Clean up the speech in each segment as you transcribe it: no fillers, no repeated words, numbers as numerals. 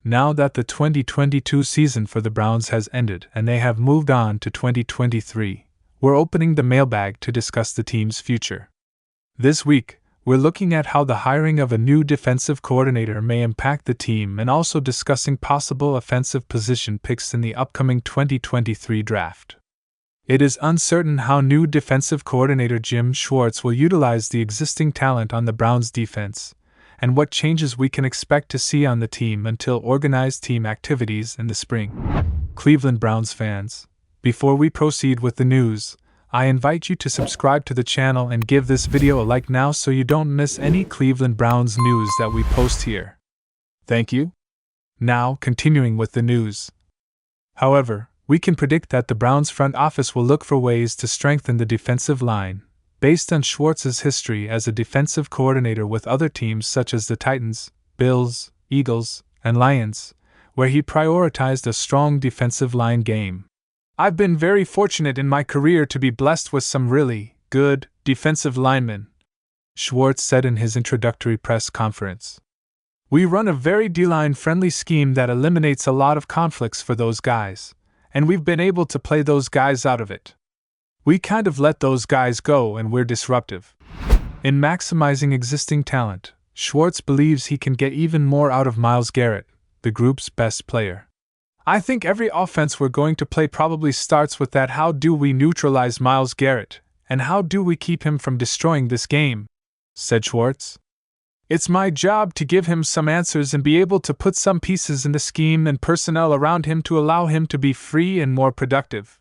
Now that the 2022 season for the Browns has ended and they have moved on to 2023, we're opening the mailbag to discuss the team's future. This week, we're looking at how the hiring of a new defensive coordinator may impact the team and also discussing possible offensive position picks in the upcoming 2023 draft. It is uncertain how new defensive coordinator Jim Schwartz will utilize the existing talent on the Browns defense, and what changes we can expect to see on the team until organized team activities in the spring. Cleveland Browns fans, before we proceed with the news, I invite you to subscribe to the channel and give this video a like now so you don't miss any Cleveland Browns news that we post here. Thank you. Now, continuing with the news. However, we can predict that the Browns front office will look for ways to strengthen the defensive line, based on Schwartz's history as a defensive coordinator with other teams such as the Titans, Bills, Eagles, and Lions, where he prioritized a strong defensive line game. I've been very fortunate in my career to be blessed with some really good defensive linemen, Schwartz said in his introductory press conference. We run a very D-line friendly scheme that eliminates a lot of conflicts for those guys, and we've been able to play those guys out of it. We kind of let those guys go and we're disruptive. In maximizing existing talent, Schwartz believes he can get even more out of Myles Garrett, the group's best player. I think every offense we're going to play probably starts with that: how do we neutralize Myles Garrett, and how do we keep him from destroying this game, said Schwartz. It's my job to give him some answers and be able to put some pieces in the scheme and personnel around him to allow him to be free and more productive.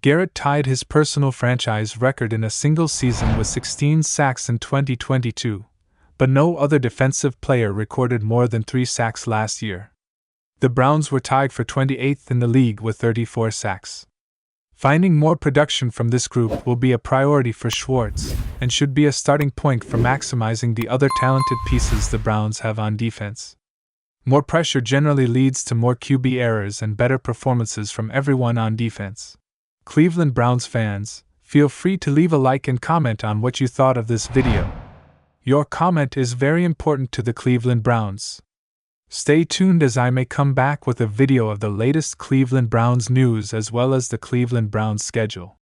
Garrett tied his personal franchise record in a single season with 16 sacks in 2022, but no other defensive player recorded more than 3 sacks last year. The Browns were tied for 28th in the league with 34 sacks. Finding more production from this group will be a priority for Schwartz, and should be a starting point for maximizing the other talented pieces the Browns have on defense. More pressure generally leads to more QB errors and better performances from everyone on defense. Cleveland Browns fans, feel free to leave a like and comment on what you thought of this video. Your comment is very important to the Cleveland Browns. Stay tuned as I may come back with a video of the latest Cleveland Browns news as well as the Cleveland Browns schedule.